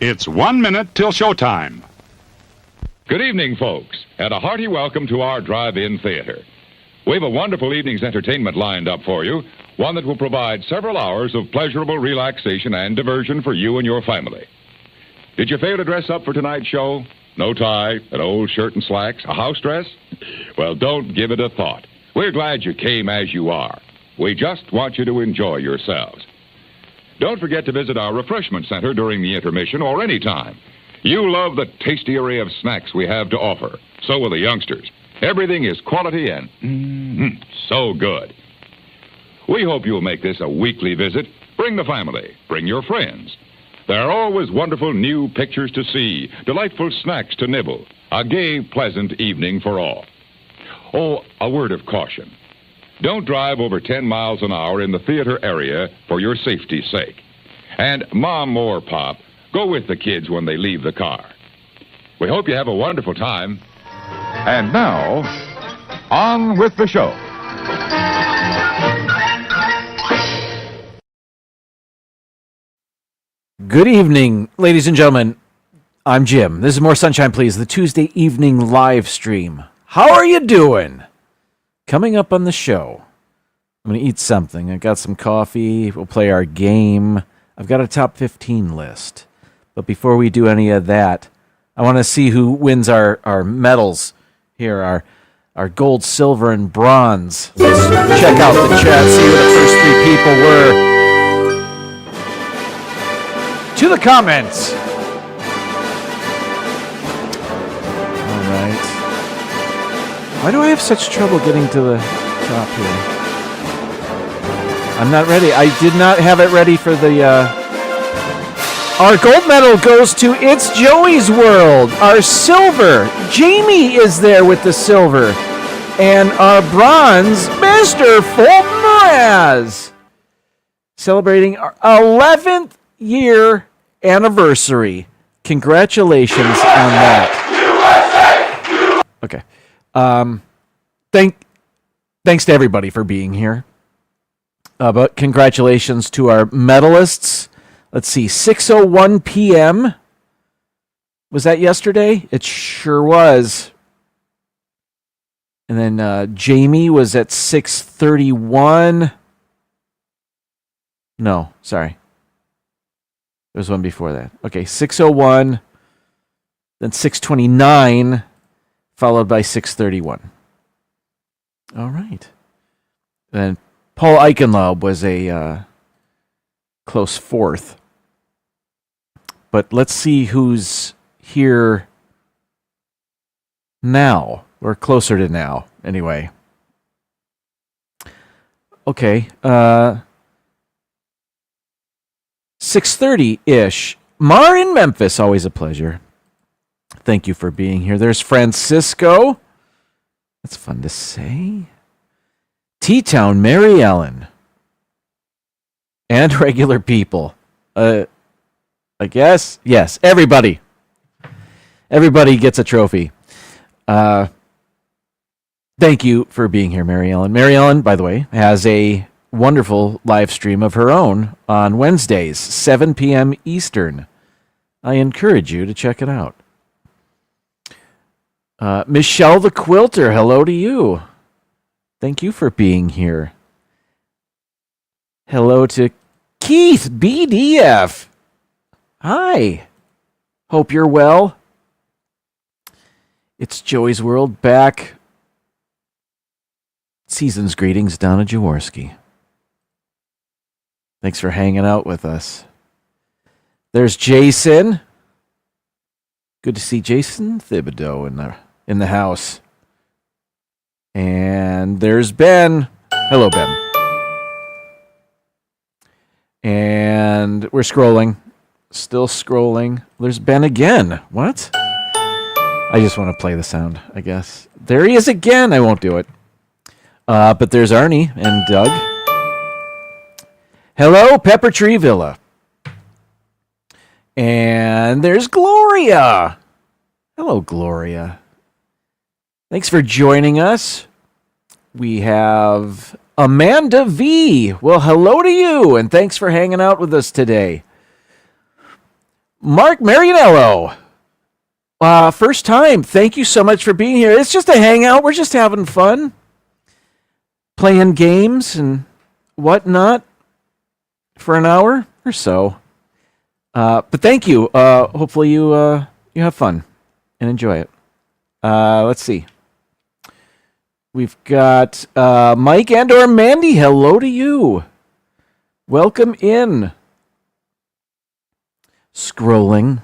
It's 1 minute till showtime. Good evening, folks, and a hearty welcome to our drive-in theater. We have a wonderful evening's entertainment lined up for you, one that will provide several hours of pleasurable relaxation and diversion for you and your family. Did you fail to dress up for tonight's show? No tie, an old shirt and slacks, a house dress? Well, don't give it a thought. We're glad you came as you are. We just want you to enjoy yourselves. Don't forget to visit our refreshment center during the intermission or any time. You love the tasty array of snacks we have to offer. So will the youngsters. Everything is quality and so good. We hope you'll make this a weekly visit. Bring the family. Bring your friends. There are always wonderful new pictures to see, delightful snacks to nibble, a gay, pleasant evening for all. Oh, a word of caution. Don't drive over 10 miles an hour in the theater area for your safety's sake. And Mom or Pop, go with the kids when they leave the car. We hope you have a wonderful time. And now, on with the show. Good evening, ladies and gentlemen. I'm Jim. This is More Sunshine, Please, the Tuesday evening live stream. How are you doing? Coming up on the show, I'm going to eat something. I got some coffee. We'll play our game. I've got a top 15 list. But before we do any of that, I want to see who wins our medals here, our gold, silver, and bronze. Let's check out the chat, see who the first three people were. To the comments. All right. Why do I have such trouble getting to the top here? I'm not ready. I did not have it ready for the... Our gold medal goes to It's Joey's World. Our silver, Jamie is there with the silver. And our bronze, Mr. Fulmeraz. Celebrating our 11th year anniversary. Congratulations on that. Okay. Thanks to everybody for being here. But congratulations to our medalists. Let's see, 6:01 p.m. Was that yesterday? It sure was. And then Jamie was at 6:31. No, sorry. There was one before that. Okay, 6:01, then 6:29, followed by 6:31. All right. Then Paul Eichenlaub was a close fourth. But let's see who's here now, or closer to now, anyway. Okay, 6:30-ish. Mar in Memphis, always a pleasure. Thank you for being here. There's Francisco. That's fun to say. T-Town, Mary Ellen. And regular people. I guess. Yes, everybody. Everybody gets a trophy. Thank you for being here, Mary Ellen. Mary Ellen, by the way, has a wonderful live stream of her own on Wednesdays, 7 p.m. Eastern. I encourage you to check it out. Michelle the Quilter, hello to you. Thank you for being here. Hello to Keith BDF. Hi. Hope you're well. It's Joey's World back. Season's greetings, Donna Jaworski. Thanks for hanging out with us. There's Jason. Good to see Jason Thibodeau in the house. And there's Ben. Hello, Ben. And we're scrolling. Still scrolling. There's Ben again. What? I just want to play the sound, I guess. There he is again. I won't do it. But there's Arnie and Doug. Hello, Pepper Tree Villa. And there's Gloria. Hello, Gloria. Thanks for joining us. We have Amanda V. Well, hello to you, and thanks for hanging out with us today. Mark Marianello. First time. Thank you so much for being here. It's just a hangout. We're just having fun. Playing games and whatnot for an hour or so. But thank you. Hopefully you have fun and enjoy it. Let's see. We've got Mike and/or Mandy. Hello to you. Welcome in. Scrolling.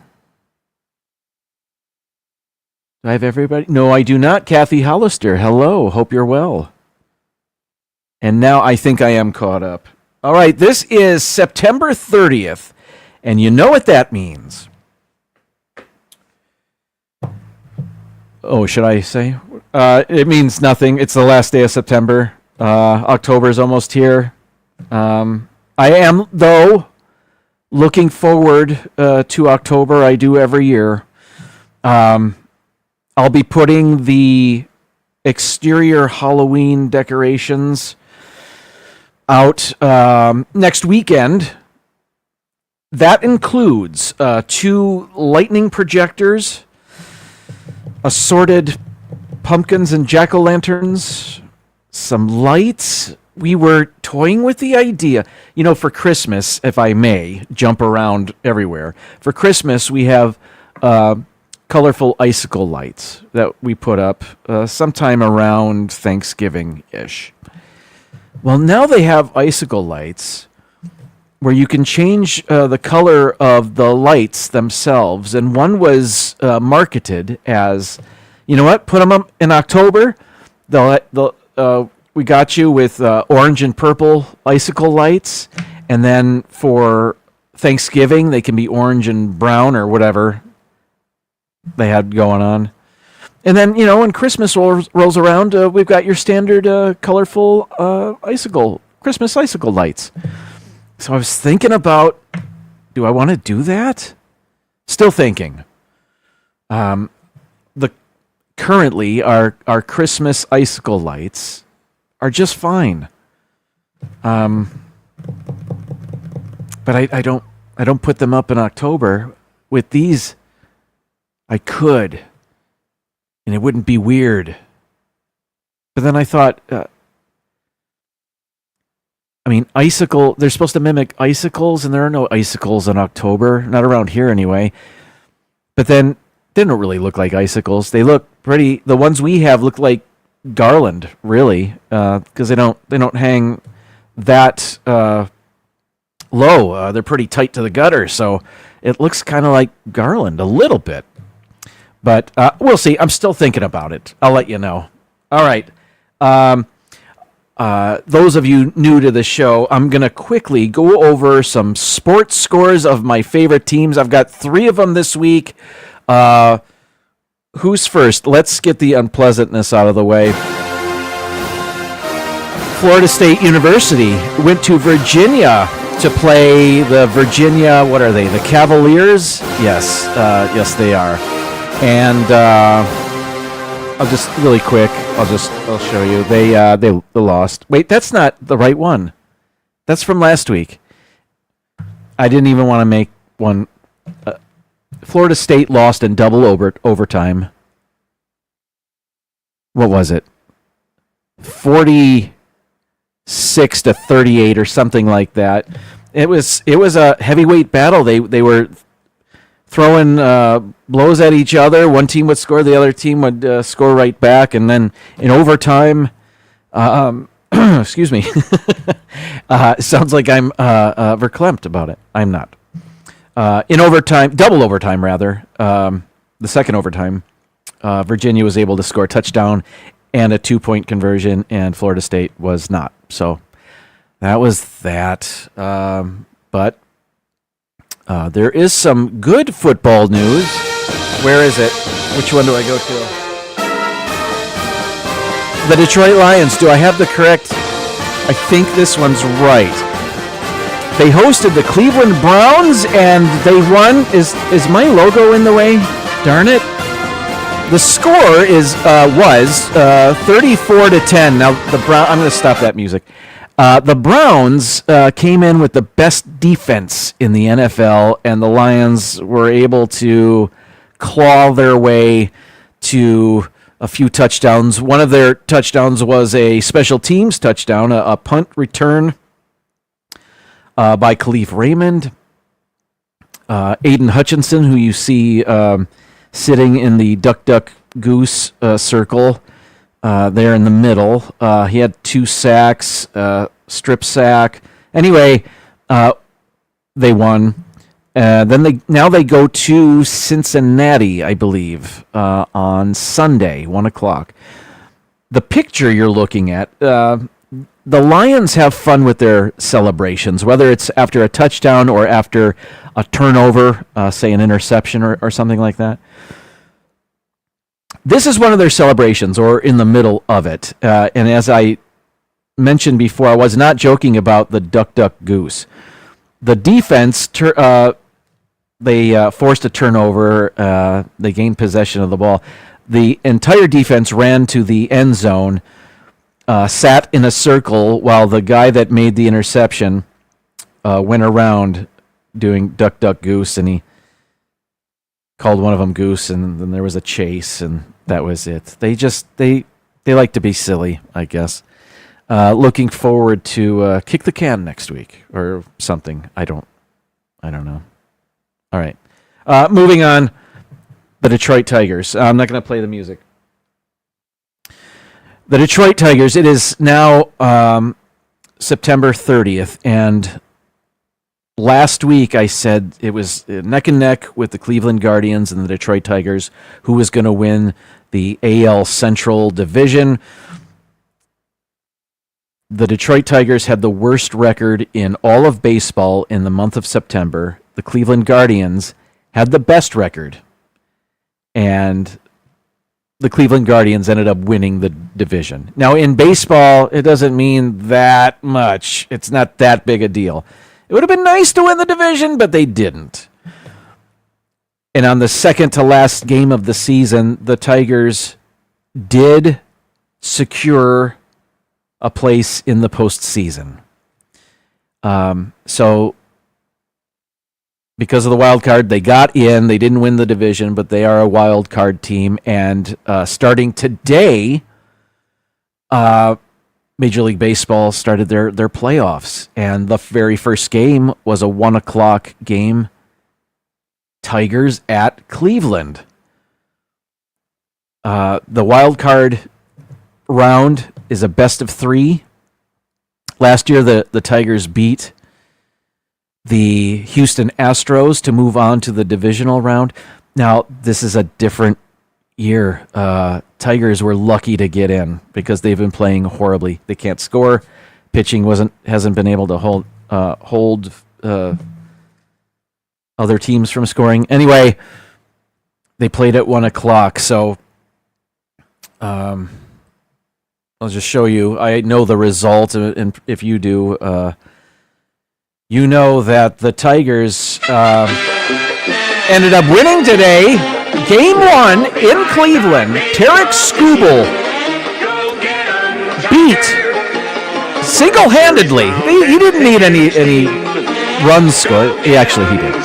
Do I have everybody? No, I do not. Kathy Hollister. Hello. Hope you're well. And now I think I am caught up. All right. This is September 30th. And you know what that means. Oh, should I say? It means nothing. It's the last day of September. October is almost here. I am, though, looking forward to October. I do every year. I'll be putting the exterior Halloween decorations out next weekend. That includes 2 lightning projectors, assorted pumpkins and jack-o'-lanterns, some lights. We were toying with the idea, for Christmas, if I may jump around everywhere. For Christmas, we have colorful icicle lights that we put up sometime around Thanksgiving-ish. Well, now they have icicle lights where you can change the color of the lights themselves. And one was marketed as, you know what, put them up in October. We got you with orange and purple icicle lights. And then for Thanksgiving, they can be orange and brown or whatever they had going on. And then, when Christmas rolls around, we've got your standard colorful Christmas icicle lights. So I was thinking about, do I want to do that? Still thinking. Currently our Christmas icicle lights are just fine. But I don't put them up in October. With these, I could, and it wouldn't be weird. But then I thought, icicle, they're supposed to mimic icicles, and there are no icicles in October, not around here anyway. But then they don't really look like icicles. They look pretty, the ones we have look like garland, really, because they don't hang that low. They're pretty tight to the gutter, so it looks kind of like garland a little bit. But we'll see. I'm still thinking about it. I'll let you know. All right. Those of you new to the show, I'm going to quickly go over some sports scores of my favorite teams. I've got 3 of them this week. Who's first? Let's get the unpleasantness out of the way. Florida State University went to Virginia to play the Virginia, what are they, the Cavaliers? Yes, they are. And I'll just really quick. I'll show you. They lost. Wait, that's not the right one. That's from last week. I didn't even want to make one. Florida State lost in double overtime. What was it? 46-38 or something like that. It was a heavyweight battle. They were throwing blows at each other. One team would score, the other team would score right back, and then in overtime, excuse me, sounds like I'm verklempt about it. I'm not. In overtime, double overtime rather, the second overtime, Virginia was able to score a touchdown and a 2-point conversion, and Florida State was not. So that was that. But there is some good football news. Where is it? Which one do I go to? The Detroit Lions. Do I have the correct? I think this one's right. They hosted the Cleveland Browns and they won. Is my logo in the way? Darn it. The score was 34-10. Now the Brown. I'm going to stop that music. The Browns came in with the best defense in the NFL, and the Lions were able to claw their way to a few touchdowns. One of their touchdowns was a special teams touchdown, a punt return by Khalif Raymond. Aiden Hutchinson, who you see sitting in the duck, duck, goose circle there in the middle. He had 2 sacks, strip sack. Anyway, they won. Then they go to Cincinnati, I believe, on Sunday, 1:00. The picture you're looking at, the Lions have fun with their celebrations, whether it's after a touchdown or after a turnover, say an interception or something like that. This is one of their celebrations, or in the middle of it. And as I mentioned before, I was not joking about the duck, duck, goose. The defense, they forced a turnover. They gained possession of the ball. The entire defense ran to the end zone, sat in a circle while the guy that made the interception went around doing duck, duck, goose, and he called one of them goose, and then there was a chase, and that was it. They like to be silly, I guess. Looking forward to kick the can next week or something. I don't know. All right. Moving on. The Detroit Tigers. I'm not going to play the music. The Detroit Tigers. It is now September 30th, and last week I said it was neck and neck with the Cleveland Guardians and the Detroit Tigers, who was going to win the AL Central Division. The Detroit Tigers had the worst record in all of baseball in the month of September. The Cleveland Guardians had the best record, and the Cleveland Guardians ended up winning the division. Now, in baseball, it doesn't mean that much. It's not that big a deal. It would have been nice to win the division, but they didn't. And on the second to last game of the season, the Tigers did secure a place in the postseason. So because of the wild card, they got in. They didn't win the division, but they are a wild card team. And starting today, Major League Baseball started their playoffs. And the very first game was a 1:00 game. Tigers at Cleveland. The wild card round is a best of 3. Last year, the Tigers beat the Houston Astros to move on to the divisional round. Now, this is a different year. Tigers were lucky to get in because they've been playing horribly. They can't score. Pitching hasn't been able to hold other teams from scoring. Anyway, they played at 1:00, so I'll just show you. I know the result, and if you do, you know that the Tigers ended up winning today. Game 1 in Cleveland. Tarek Skubal beat single-handedly. He didn't need any runs scored. He did.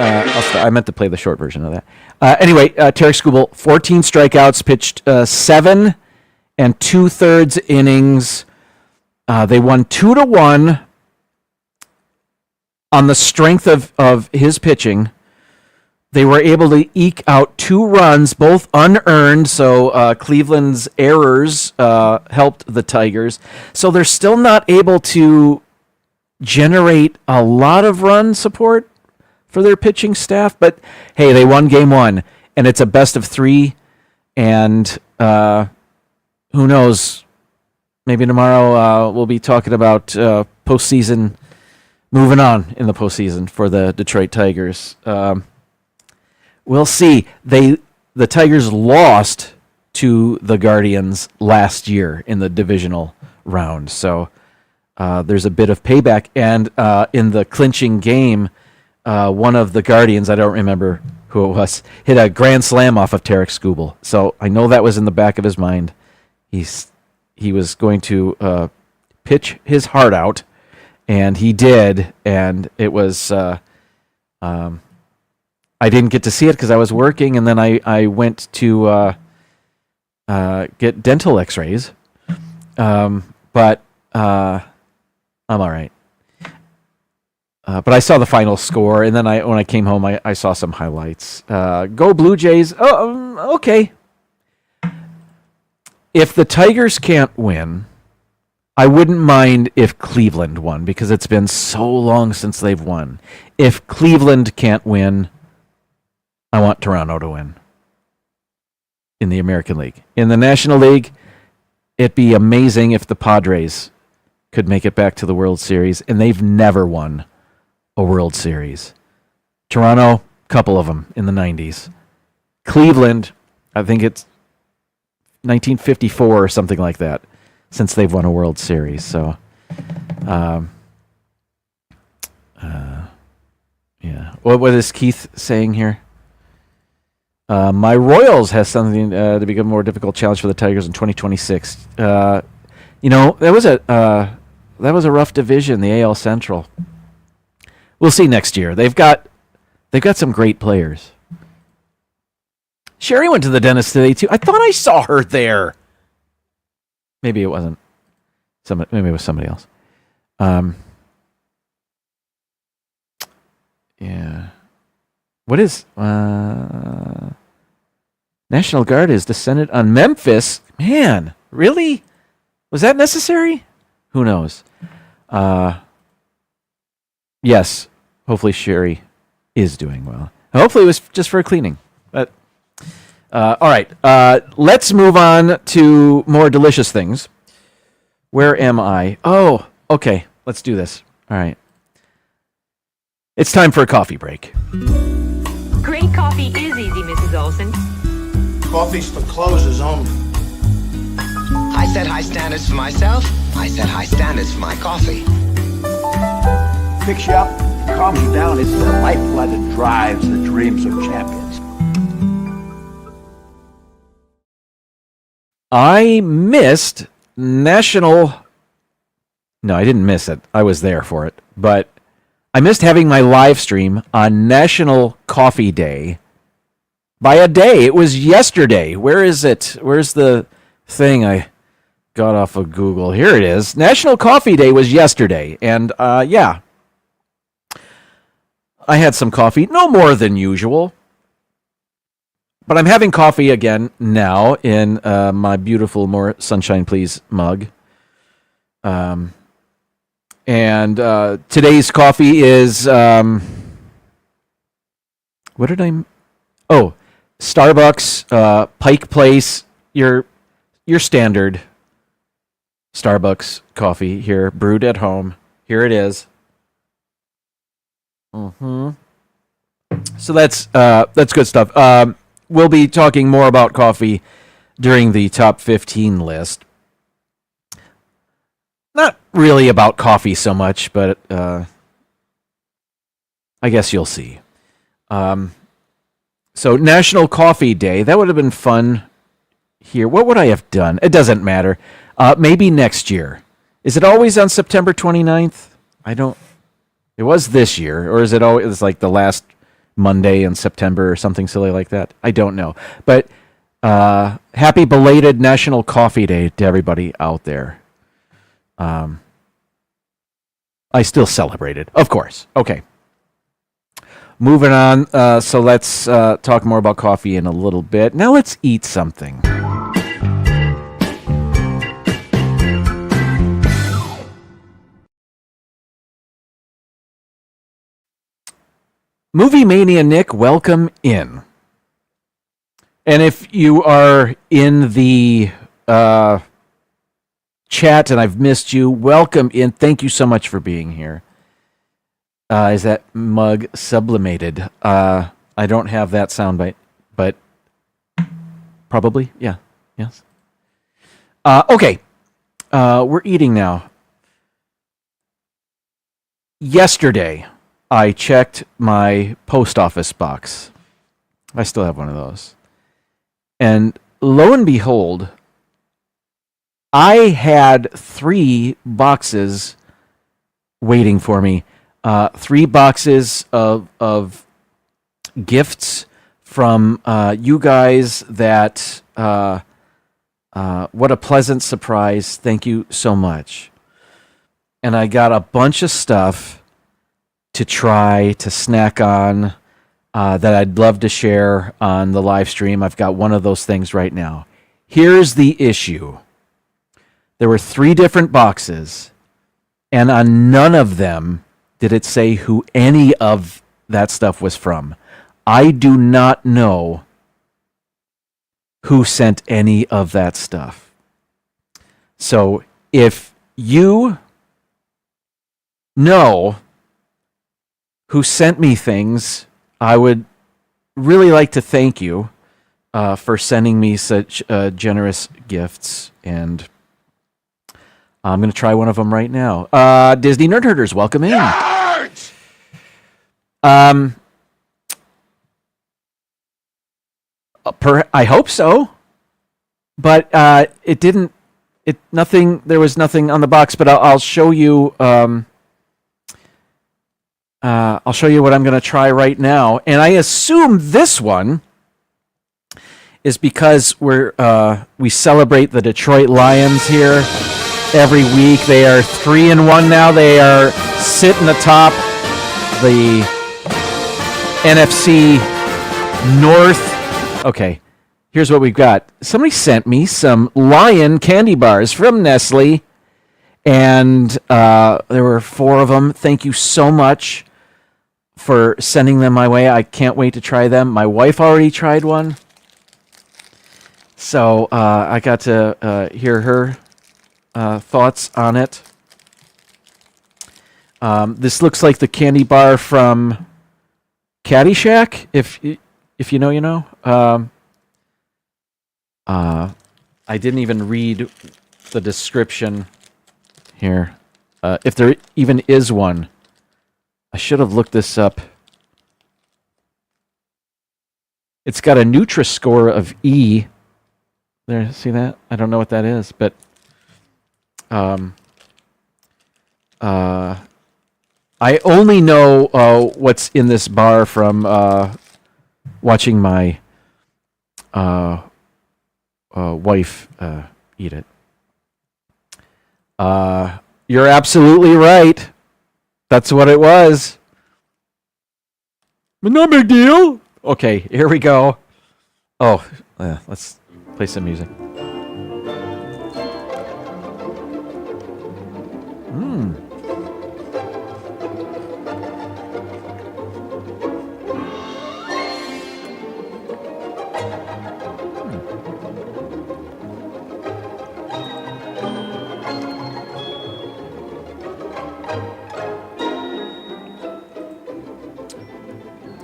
I meant to play the short version of that. Anyway, Tarek Skubal, 14 strikeouts, pitched 7 and 2/3 innings. They won 2-1 on the strength of his pitching. They were able to eke out 2 runs, both unearned, so Cleveland's errors helped the Tigers. So they're still not able to generate a lot of run support for their pitching staff, but hey, they won game 1, and it's a best of 3, and who knows, maybe tomorrow we'll be talking about postseason, moving on in the postseason for the Detroit Tigers. We'll see. The Tigers lost to the Guardians last year in the divisional round, so there's a bit of payback. And in the clinching game, one of the Guardians, I don't remember who it was, hit a grand slam off of Tarek Skubal. So I know that was in the back of his mind. He was going to pitch his heart out, and he did. And it was I didn't get to see it because I was working, and then I went to get dental X-rays. But I'm all right. But I saw the final score, and then when I came home, I saw some highlights. Go Blue Jays! Oh, okay. If the Tigers can't win, I wouldn't mind if Cleveland won, because it's been so long since they've won. If Cleveland can't win, I want Toronto to win in the American League. In the National League, it'd be amazing if the Padres could make it back to the World Series, and they've never won a World Series. Toronto, couple of them in the 90s. Cleveland, I think it's 1954 or something like that, since they've won a World Series. So, yeah. What is Keith saying here? My Royals has something to become a more difficult challenge for the Tigers in 2026. That was a rough division, the AL Central. We'll see next year. They've got some great players. Sherry went to the dentist today too. I thought I saw her there. Maybe it wasn't. Maybe it was somebody else. Yeah. What is National Guard is descended on Memphis? Man, really? Was that necessary? Who knows? Yes. Hopefully Sherry is doing well. Hopefully it was just for a cleaning. But all right. Let's move on to more delicious things. Where am I? Oh, okay. Let's do this. All right. It's time for a coffee break. Great coffee is easy, Mrs. Olson. Coffee's for closers only. I set high standards for myself. I set high standards for my coffee. Fix you up, calms you down. It's the lifeblood that drives the dreams of champions. I missed National... No, I didn't miss it. I was there for it. But I missed having my live stream on National Coffee Day by a day. It was yesterday. Where is it? Where's the thing I got off of Google? Here it is. National Coffee Day was yesterday. And, yeah. I had some coffee. No more than usual. But I'm having coffee again now in my beautiful More Sunshine Please mug. And today's coffee is... what did I... Oh, Starbucks, Pike Place, your standard Starbucks coffee here, brewed at home. Here it is. So that's good stuff. We'll be talking more about coffee during the top 15 list. Not really about coffee so much, but I guess you'll see. So National Coffee Day, that would have been fun here. What would I have done? It doesn't matter. Maybe next year. Is it always on September 29th? It was this year, or is it always like the last Monday in September or something silly like that? I don't know. But happy belated National Coffee Day to everybody out there. I still celebrate it, of course. Okay. Moving on. So let's talk more about coffee in a little bit. Now let's eat something. Movie Mania Nick, welcome in. And if you are in the chat and I've missed you, welcome in. Thank you so much for being here. Is that mug sublimated? I don't have that soundbite, but probably, yeah, yes. Okay, we're eating now. Yesterday, I checked my post office box. I still have one of those. And lo and behold, I had 3 boxes waiting for me. 3 boxes of gifts from you guys that what a pleasant surprise. Thank you so much. And I got a bunch of stuff to try to snack on that I'd love to share on the live stream. I've got one of those things right now. Here's the issue. There were 3 different boxes, and on none of them did it say who any of that stuff was from. I do not know who sent any of that stuff. So if you know who sent me things, I would really like to thank you for sending me such generous gifts, and I'm going to try one of them right now. Disney Nerd Herders, welcome in. I hope so, but it didn't. Nothing. There was nothing on the box, but I'll show you. I'll show you what I'm going to try right now, and I assume this one is because we celebrate the Detroit Lions here every week. They are 3-1 now. They are sitting atop the NFC North. Okay, here's what we've got. Somebody sent me some Lion candy bars from Nestle, and there were 4 of them. Thank you so much for sending them my way. I can't wait to try them. My wife already tried one, so I got to hear her thoughts on it. This looks like the candy bar from Caddyshack. If you know, you know. I didn't even read the description here. If there even is one. I should have looked this up. It's got a Nutri-Score of E. There, see that? I don't know what that is, but I only know what's in this bar from watching my wife eat it. You're absolutely right. That's what it was. No big deal. Okay, here we go. Oh, let's play some music.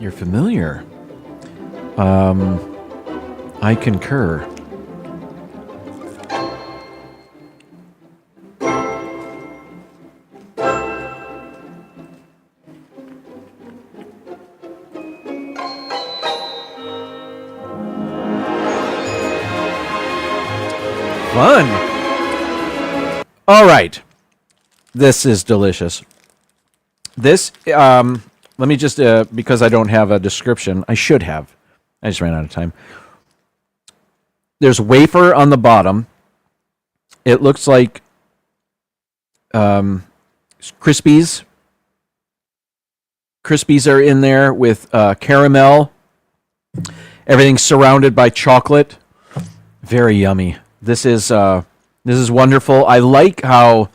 You're familiar. I concur. Fun. All right. This is delicious. This, let me just, because I don't have a description, I should have. I just ran out of time. There's wafer on the bottom. It looks like Crispies. Crispies are in there with caramel. Everything's surrounded by chocolate. Very yummy. This is wonderful. I like how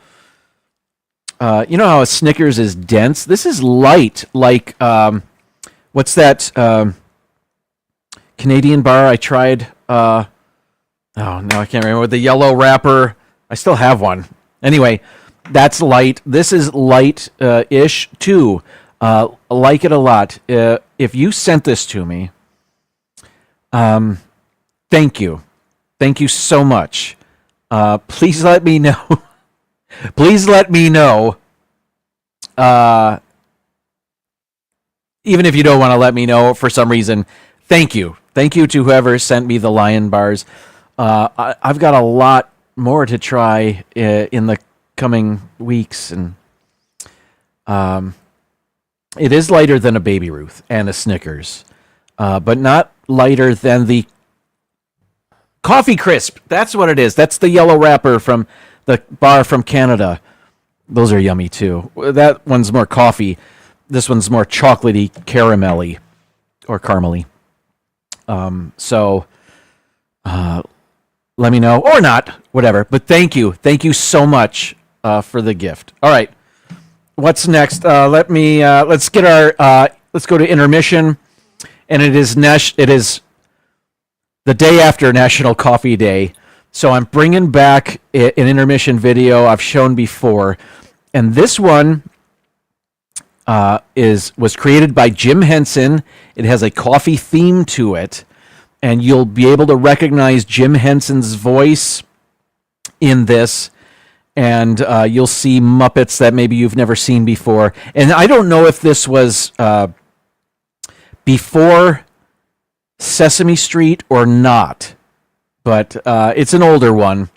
you know how a Snickers is dense. This is light. Like what's that Canadian bar I tried? Oh no, I can't remember. With the yellow wrapper. I still have one. Anyway, that's light. This is light-ish too. I like it a lot. If you sent this to me, thank you. Thank you so much. Please let me know. Please let me know. Even if you don't want to let me know for some reason, thank you. Thank you to whoever sent me the Lion bars. I've got a lot more to try in the coming weeks, and it is lighter than a Baby Ruth and a Snickers, but not lighter than the Coffee Crisp. That's what it is. That's the yellow wrapper from the bar from Canada. Those are yummy too. That one's more coffee. This one's more chocolatey, caramelly, or caramely. So let me know, or not, whatever. But thank you so much for the gift. All right, what's next? Let's get our let's go to intermission, and it is the day after National Coffee Day. So I'm bringing back an intermission video I've shown before, and this one was created by Jim Henson. It has a coffee theme to it, and you'll be able to recognize Jim Henson's voice in this, and you'll see Muppets that maybe you've never seen before. And I don't know if this was before Sesame Street or not, but it's an older one.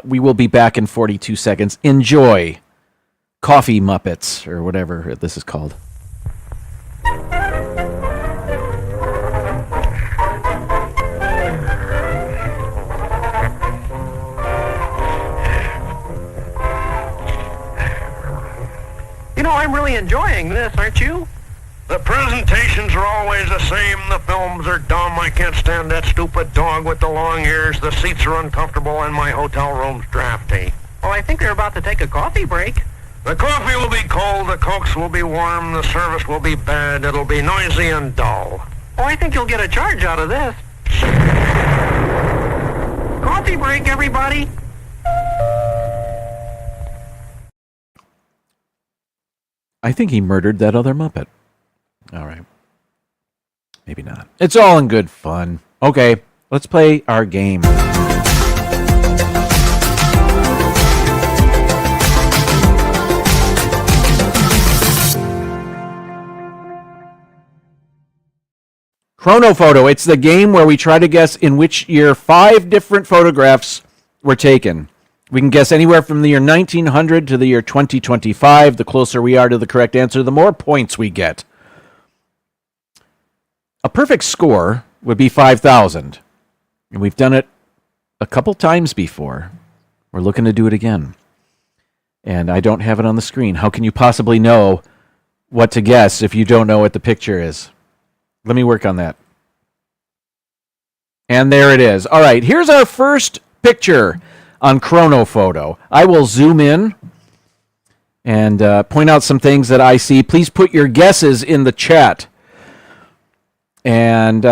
We will be back in 42 seconds. Enjoy Coffee Muppets, or whatever this is called. You know, I'm really enjoying this, aren't you? The presentations are always the same. The films are dumb. I can't stand that stupid dog with the long ears. The seats are uncomfortable, and my hotel room's drafty. Well, I think they're about to take a coffee break. The coffee will be cold, the Cokes will be warm, the service will be bad, it'll be noisy and dull. Oh, I think you'll get a charge out of this. Coffee break, everybody! I think he murdered that other Muppet. All right. Maybe not. It's all in good fun. Okay, let's play our game. Chronophoto. It's the game where we try to guess in which year 5 different photographs were taken. We can guess anywhere from the year 1900 to the year 2025. The closer we are to the correct answer, the more points we get. A perfect score would be 5,000. And we've done it a couple times before. We're looking to do it again. And I don't have it on the screen. How can you possibly know what to guess if you don't know what the picture is? Let me work on that. And there it is. All right, here's our first picture on Chronophoto. I will zoom in and point out some things that I see. Please put your guesses in the chat. And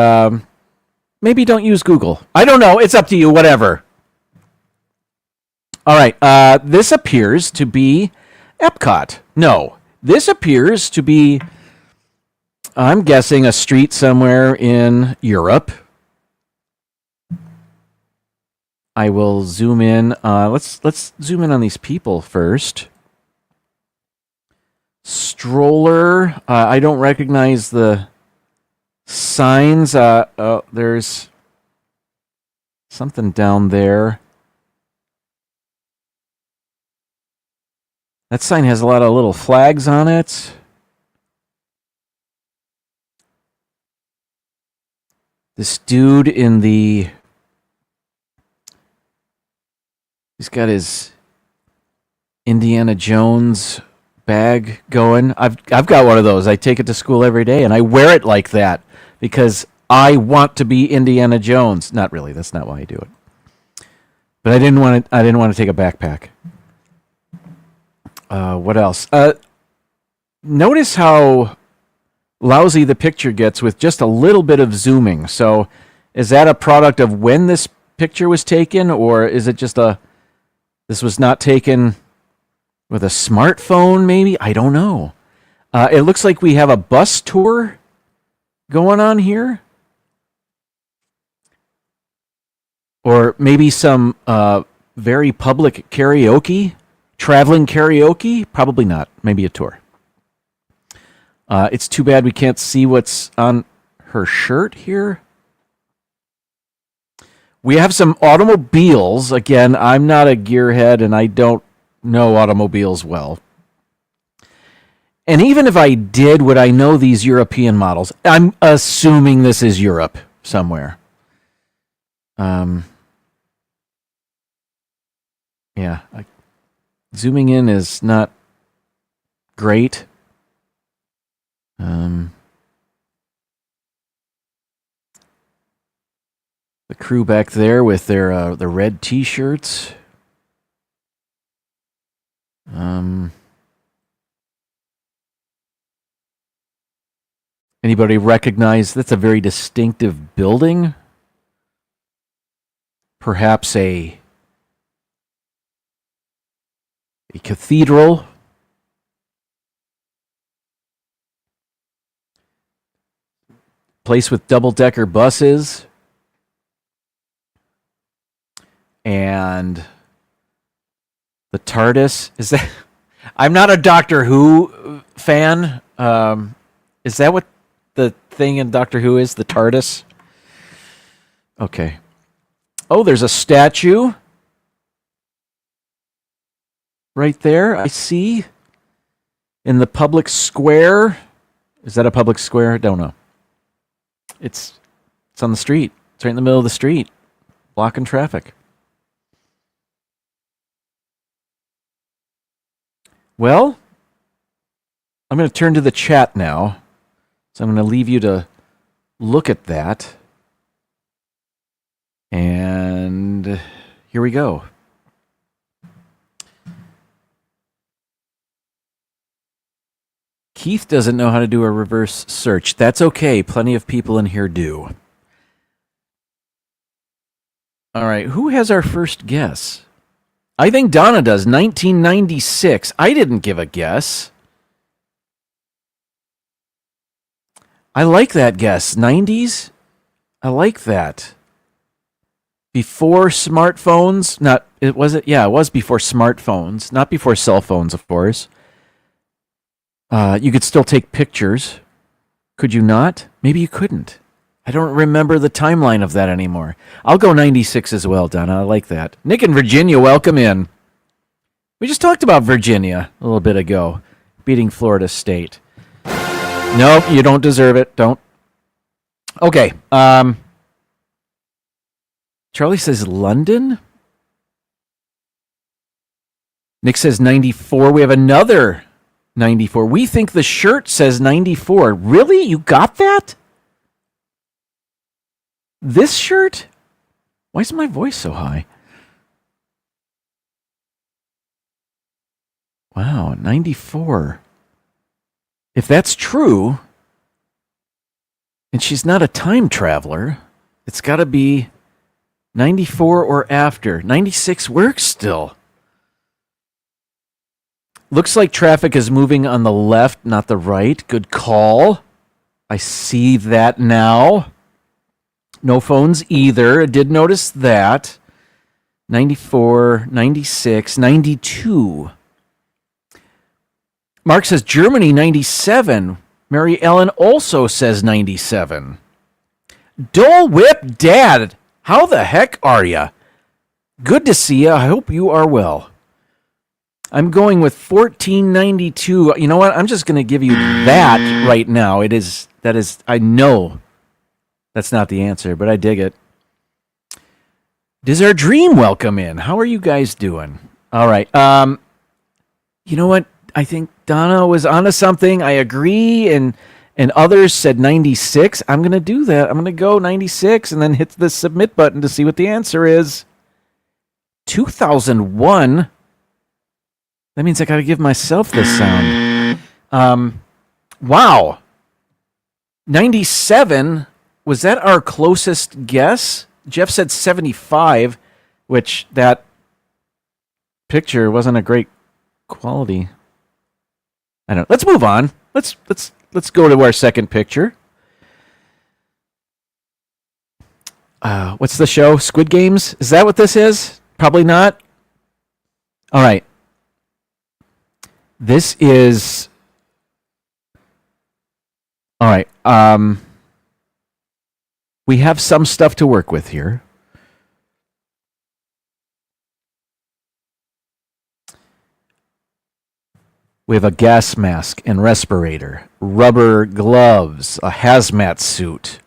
maybe don't use Google. I don't know. It's up to you. Whatever. All right. This appears to be Epcot. No. This appears to be, I'm guessing, a street somewhere in Europe. I will zoom in. Let's zoom in on these people first. Stroller. I don't recognize the signs. There's something down there. That sign has a lot of little flags on it. This dude in the... He's got his Indiana Jones bag going. I've got one of those. I take it to school every day, and I wear it like that because I want to be Indiana Jones. Not really. That's not why I do it. But I didn't want to take a backpack. What else? Notice how lousy the picture gets with just a little bit of zooming. So, is that a product of when this picture was taken, or is it just this was not taken with a smartphone, maybe? I don't know. It looks like we have a bus tour going on here. Or maybe some very public karaoke, traveling karaoke? Probably not. Maybe a tour. It's too bad we can't see what's on her shirt here. We have some automobiles. Again, I'm not a gearhead and I don't know automobiles well. And even if I did, would I know these European models? I'm assuming this is Europe somewhere. Yeah. Zooming in is not great. The crew back there with their the red T-shirts. Anybody recognize that's a very distinctive building? Perhaps a cathedral. Place with double-decker buses. And the TARDIS. Is that... I'm not a Doctor Who fan. Is that what the thing in Doctor Who is? The TARDIS? Okay. Oh, there's a statue. Right there, I see. In the public square. Is that a public square? I don't know. It's on the street. It's right in the middle of the street. Blocking traffic. Well, I'm going to turn to the chat now. So I'm going to leave you to look at that. And here we go. Keith doesn't know how to do a reverse search. That's okay. Plenty of people in here do. All right. Who has our first guess? I think Donna does. 1996. I didn't give a guess. I like that guess. 90s? I like that. Before smartphones? It was before smartphones. Not before cell phones, of course. You could still take pictures. Could you not? Maybe you couldn't. I don't remember the timeline of that anymore. I'll go 96 as well, Donna. I like that. Nick and Virginia, welcome in. We just talked about Virginia a little bit ago, beating Florida State. Nope, you don't deserve it. Don't. Okay. Charlie says London. Nick says 94. We have another 94. We think the shirt says 94. Really? You got that? This shirt? Why is my voice so high? Wow, 94. If that's true, and she's not a time traveler, it's got to be 94 or after. 96 works still. Looks like traffic is moving on the left, not the right. Good call. I see that now. No phones either. I did notice that. 94, 96, 92. Mark says Germany, 97. Mary Ellen also says 97. Dole Whip Dad, how the heck are you? Good to see you. I hope you are well. I'm going with 1492. You know what? I'm just going to give you that right now. That is, I know that's not the answer, but I dig it. Does our dream welcome in? How are you guys doing? All right. You know what? I think Donna was onto something. I agree, and others said 96. I'm going to do that. I'm going to go 96 and then hit the submit button to see what the answer is. 2001. That means I got to give myself this sound. Wow. 97. Was that our closest guess? Jeff said 75, which that picture wasn't a great quality. I don't. Let's move on. Let's go to our second picture. What's the show? Squid Games? Is that what this is? Probably not. All right. This is. All right. We have some stuff to work with here. We have a gas mask and respirator, rubber gloves, a hazmat suit,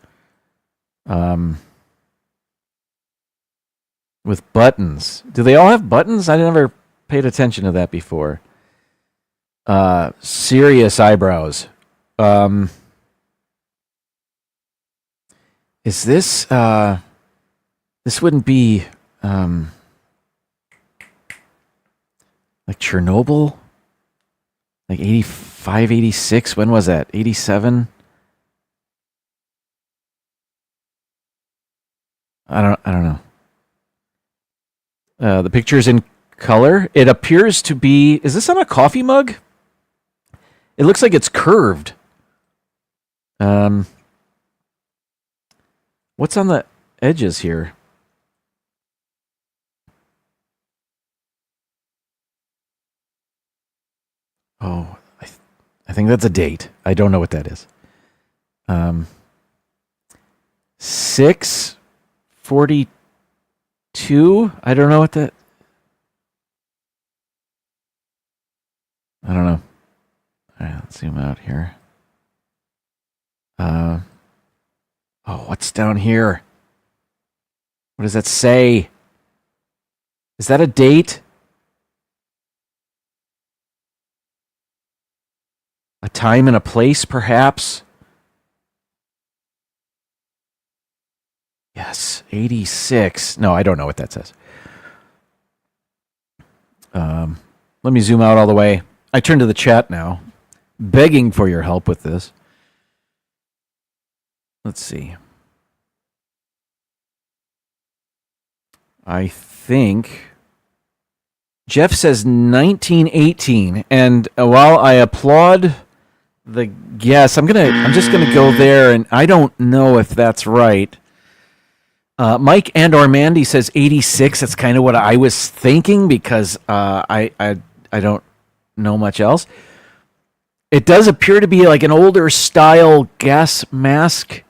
with buttons. Do they all have buttons? I never paid attention to that before. Serious eyebrows. Is this, this wouldn't be, like Chernobyl? Like 85, 86? When was that? 87? I don't know. The picture's in color. It appears to be, is this on a coffee mug? It looks like it's curved. What's on the edges here? Oh, I think that's a date. I don't know what that is. 6/42. I don't know what that. I don't know. All right, let's zoom out here. Oh, what's down here? What does that say? Is that a date? A time and a place, perhaps? Yes, 86. No, I don't know what that says. Let me zoom out all the way. I turn to the chat now, begging for your help with this. Let's see. I think Jeff says 1918, and while I applaud the guess, I'm just gonna go there, and I don't know if that's right. Mike and Mandy says 86. That's kind of what I was thinking because I don't know much else. It does appear to be like an older style gas mask.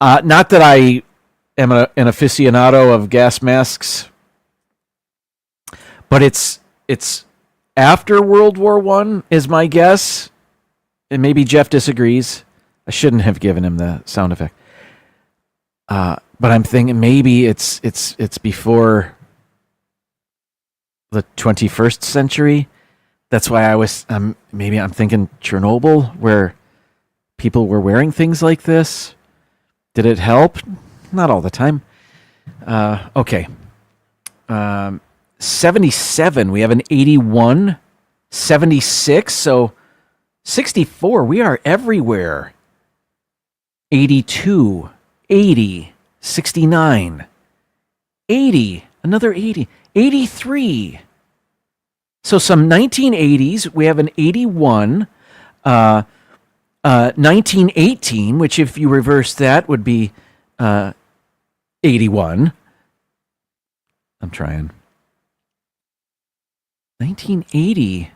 Not that I am an aficionado of gas masks, but it's after World War I is my guess. And maybe Jeff disagrees. I shouldn't have given him the sound effect. But I'm thinking maybe it's before the 21st century. That's why I was maybe I'm thinking Chernobyl, where people were wearing things like this. Did it help? Not all the time. Okay. 77. We have an 81. 76. So 64. We are everywhere. 82. 80. 69. 80. Another 80. 83. So some 1980s. We have an 81. 1918, which if you reverse that would be 81. I'm trying. 1980.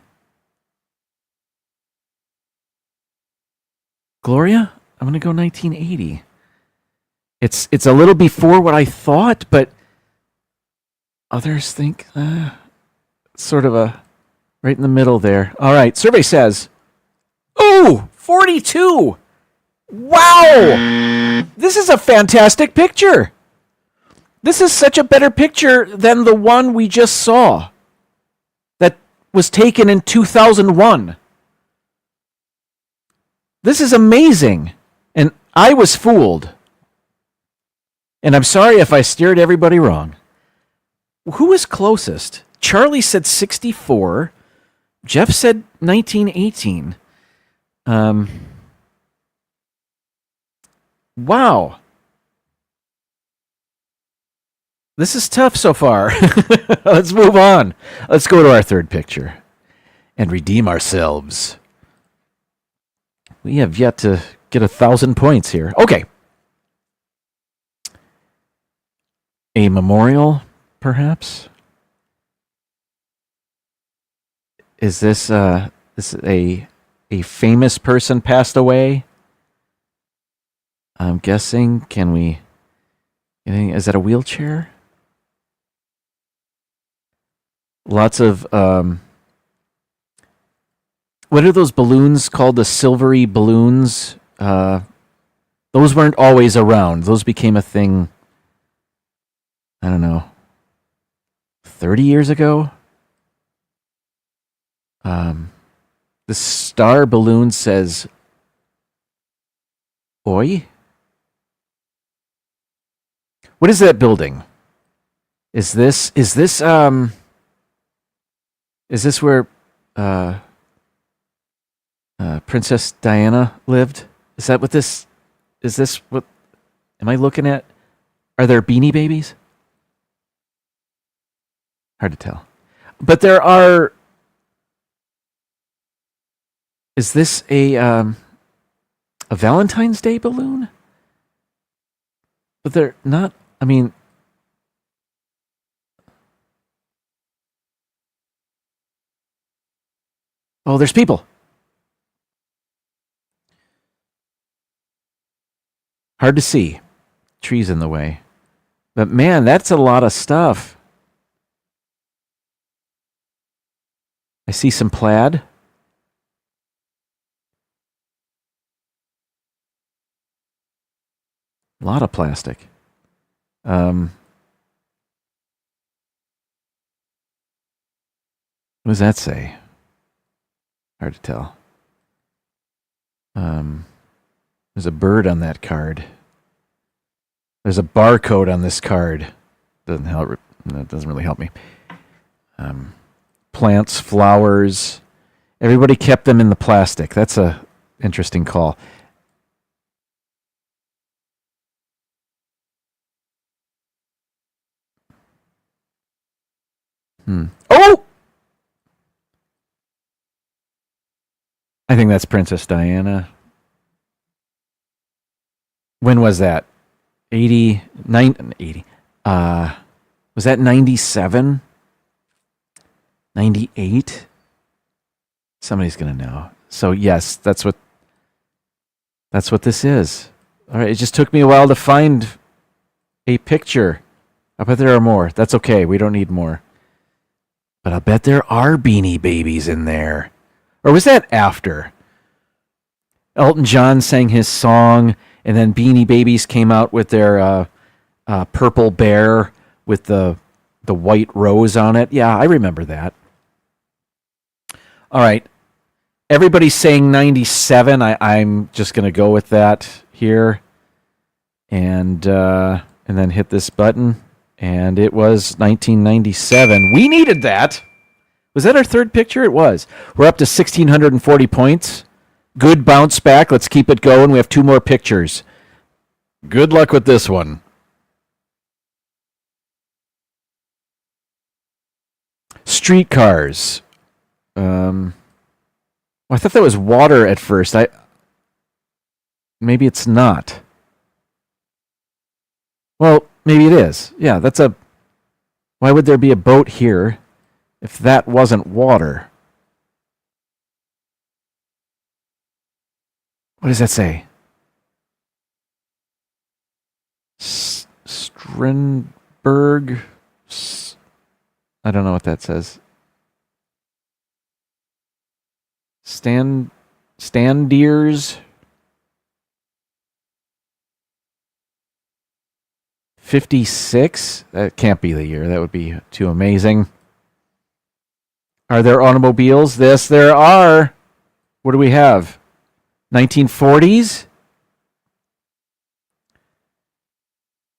Gloria? I'm going to go 1980. It's a little before what I thought, but others think sort of a right in the middle there. All right, survey says, ooh, 42. Wow! This is a fantastic picture. This is such a better picture than the one we just saw that was taken in 2001. This is amazing. And I was fooled. And I'm sorry if I steered everybody wrong. Who was closest? Charlie said 64. Jeff said 1918. Wow. This is tough so far. Let's move on. Let's go to our third picture and redeem ourselves. We have yet to get 1,000 points here. Okay. A memorial, perhaps? Is this a famous person passed away? I'm guessing. Can we? Is that a wheelchair? Lots of what are those balloons called? The silvery balloons? Those weren't always around. Those became a thing, I don't know, 30 years ago? The star balloon says, Oi? What is that building? Is this where Princess Diana lived? Is that what this? Is this what? Am I looking at? Are there Beanie Babies? Hard to tell, but there are. Is this a Valentine's Day balloon? But they're not. I mean. Oh, there's people. Hard to see. Trees in the way. But man, that's a lot of stuff. I see some plaid. A lot of plastic. What does that say? Hard to tell. There's a bird on that card. There's a barcode on this card. Doesn't help. That doesn't really help me. Plants, flowers. Everybody kept them in the plastic. That's a interesting call. Oh! I think that's Princess Diana. When was that? 80. Was that 97? 98? Somebody's going to know. So yes, that's what this is. All right, it just took me a while to find a picture. I bet there are more. That's okay. We don't need more. But I bet there are Beanie Babies in there. Or was that after? Elton John sang his song, and then Beanie Babies came out with their purple bear with the white rose on it. Yeah, I remember that. All right. Everybody's saying 97. I'm just going to go with that here. And then hit this button. And it was 1997. We needed that. Was that our third picture? It was. We're up to 1,640 points. Good bounce back. Let's keep it going. We have 2 more pictures. Good luck with this one. Streetcars. I thought that was water at first. Maybe it's not. Well, maybe it is. Yeah, that's a... Why would there be a boat here if that wasn't water? What does that say? Strindberg? I don't know what that says. Standeers? 56? That can't be the year. That would be too amazing. Are there automobiles? Yes, there are. What do we have? 1940s?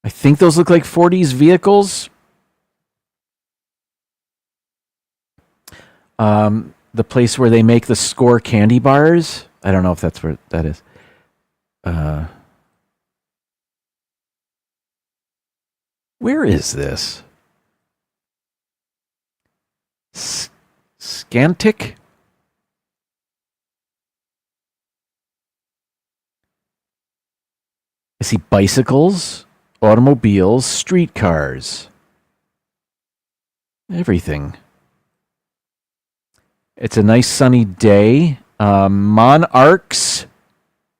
I think those look like 40s vehicles. The place where they make the Score candy bars. I don't know if that's where that is. Where is this? Scantic? I see bicycles, automobiles, streetcars. Everything. It's a nice sunny day. Monarchs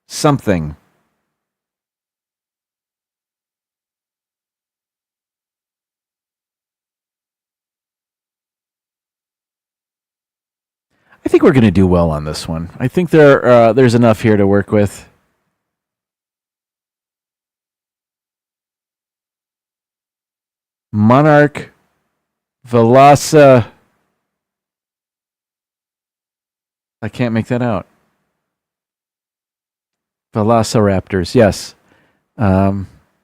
something. I think we're going to do well on this one. I think there's enough here to work with. Monarch Velasa. I can't make that out. Velociraptors, yes.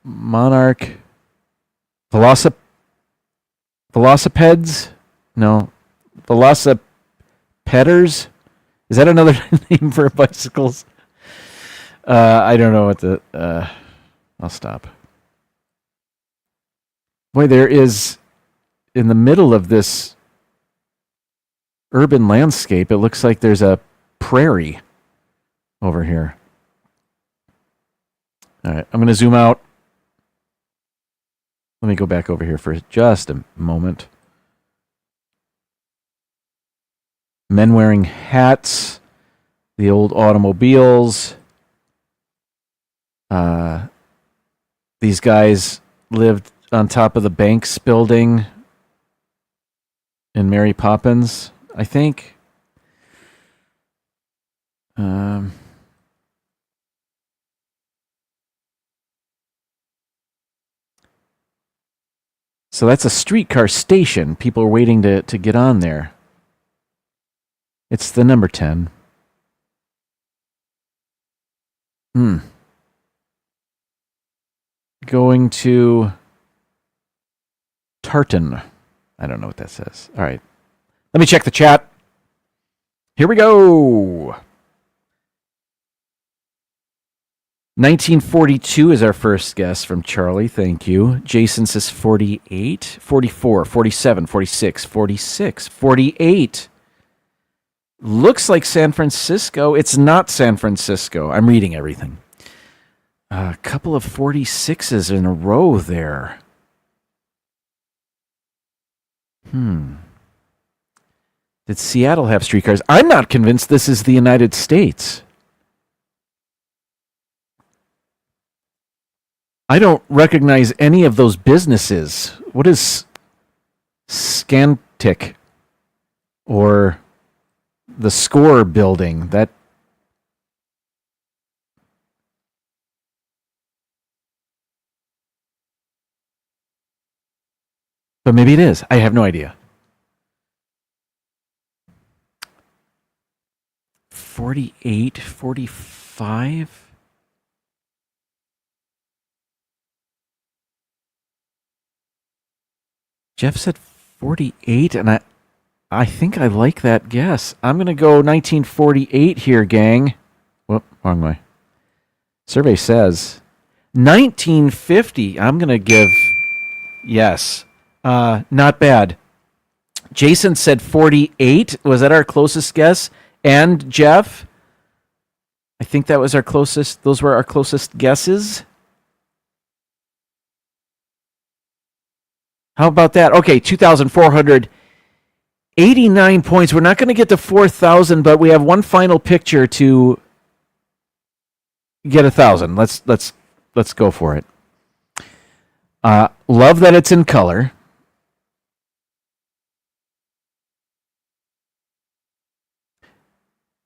Monarch. Velocipeds? No. Velocipedders? Is that another name for bicycles? I don't know what the... I'll stop. Boy, there is... In the middle of this urban landscape, it looks like there's a prairie over here. All right, I'm going to zoom out. Let me go back over here for just a moment. Men wearing hats, the old automobiles. These guys lived on top of the Banks building in Mary Poppins, I think. So that's a streetcar station. People are waiting to get on there. It's the number 10. Going to Tartan. I don't know what that says. All right. Let me check the chat. Here we go. 1942 is our first guess from Charlie. Thank you. Jason says 48, 44, 47, 46, 46, 48. Looks like San Francisco. It's not San Francisco. I'm reading everything. A couple of 46s in a row there. Did Seattle have streetcars? I'm not convinced this is the United States. I don't recognize any of those businesses. What is Scantic or the Score building? That but maybe it is. I have no idea. 48, 45. Jeff said 48, and I think I like that guess. I'm going to go 1948 here, gang. Whoop, wrong way. Survey says 1950. I'm going to give yes. Not bad. Jason said 48. Was that our closest guess? And Jeff? I think that was our closest. Those were our closest guesses. How about that? Okay, 2,489 points. We're not going to get to 4,000, but we have one final picture to get 1,000. Let's go for it. Love that it's in color.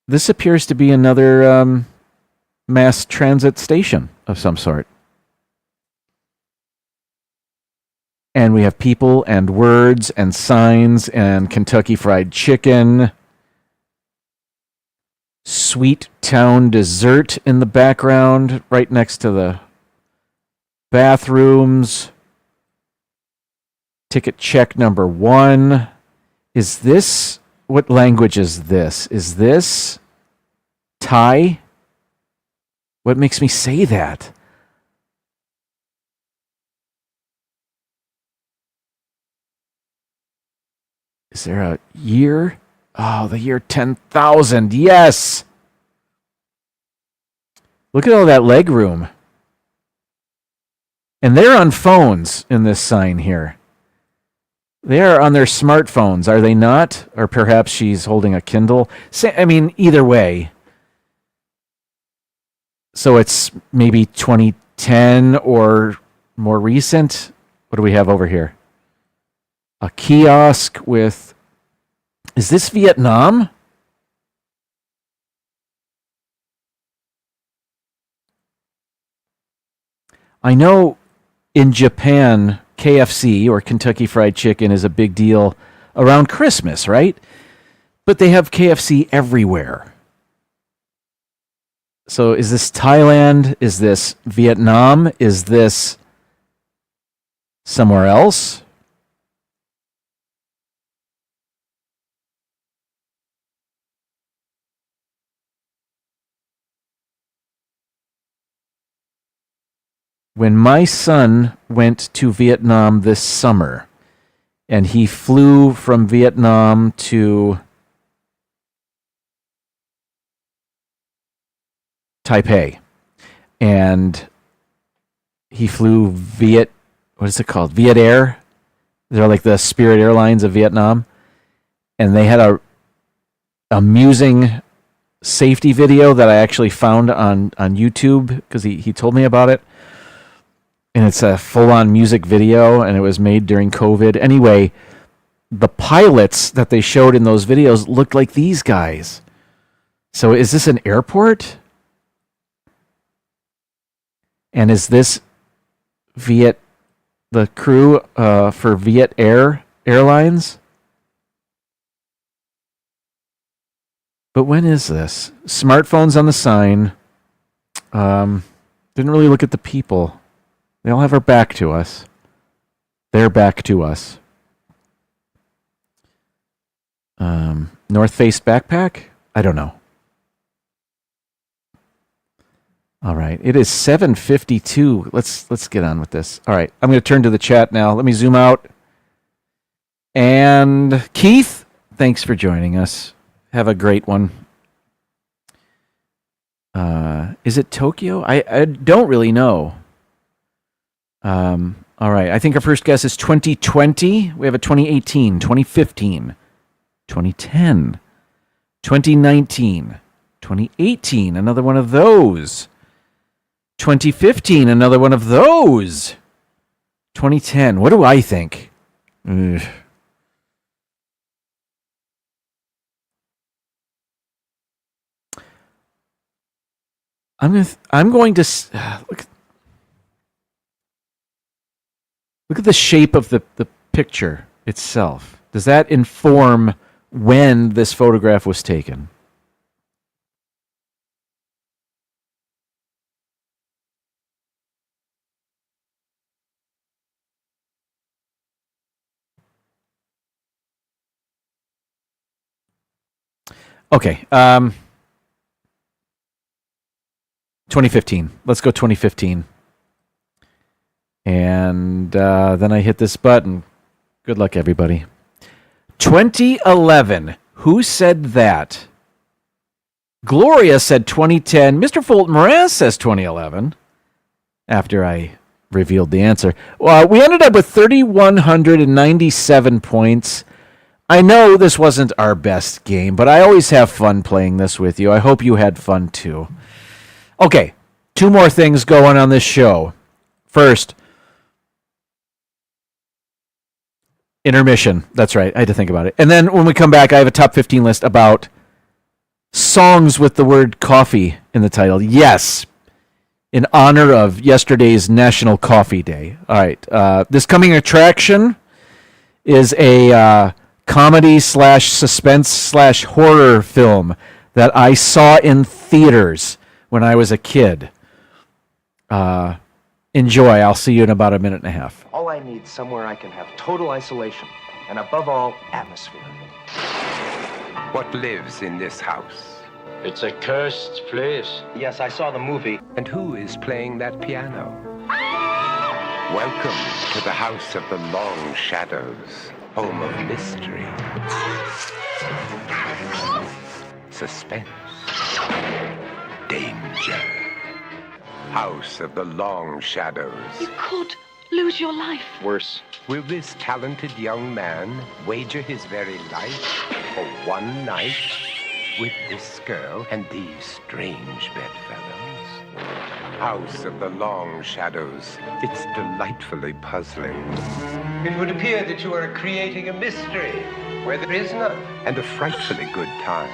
This appears to be another mass transit station of some sort. And we have people and words and signs and Kentucky Fried Chicken. Sweet Town Dessert in the background, right next to the bathrooms. Ticket check number 1. Is this, what language is this? Is this Thai? What makes me say that? Is there a year? Oh, the year 10,000. Yes. Look at all that leg room. And they're on phones in this sign here. They are on their smartphones, are they not? Or perhaps she's holding a Kindle. I mean, either way. So it's maybe 2010 or more recent. What do we have over here? A kiosk with... Is this Vietnam? I know in Japan, KFC or Kentucky Fried Chicken is a big deal around Christmas, right? But they have KFC everywhere. So is this Thailand? Is this Vietnam? Is this somewhere else? When my son went to Vietnam this summer, and he flew from Vietnam to Taipei, and he flew what is it called? Viet Air. They're like the Spirit Airlines of Vietnam, and they had a amusing safety video that I actually found on YouTube because he told me about it. And it's a full-on music video, and it was made during COVID. Anyway, the pilots that they showed in those videos looked like these guys. So is this an airport? And is this the crew for Viet Airlines? But when is this? Smartphones on the sign. Didn't really look at the people. They all have our back to us. They're back to us. North Face backpack? I don't know. All right. It is 7:52. Let's get on with this. All right. I'm going to turn to the chat now. Let me zoom out. And Keith, thanks for joining us. Have a great one. Is it Tokyo? I don't really know. All right. I think our first guess is 2020. We have a 2018, 2015, 2010, 2019, 2018. Another one of those. 2015. Another one of those. 2010. What do I think? Ugh. I'm going to look at the shape of the picture itself. Does that inform when this photograph was taken? Okay. 2015. Let's go 2015. And then I hit this button. Good luck, everybody. 2011. Who said that? Gloria said 2010. Mr. Fulton Moran says 2011. After I revealed the answer. Well, we ended up with 3,197 points. I know this wasn't our best game, but I always have fun playing this with you. I hope you had fun too. Okay, 2 more things going on this show. First, intermission. That's right. I had to think about it. And then when we come back, I have a top 15 list about songs with the word coffee in the title. Yes, in honor of yesterday's National Coffee Day. All right. This coming attraction is a comedy / suspense / horror film that I saw in theaters when I was a kid. Enjoy. I'll see you in about a minute and a half. All I need is somewhere I can have total isolation, and above all, atmosphere. What lives in this house? It's a cursed place. Yes, I saw the movie. And who is playing that piano? Welcome to the House of the Long Shadows, home of mystery, suspense, danger. House of the Long Shadows. You could lose your life. Worse. Will this talented young man wager his very life for one night with this girl and these strange bedfellows? House of the Long Shadows. It's delightfully puzzling. It would appear that you are creating a mystery where there is none, and a frightfully good time.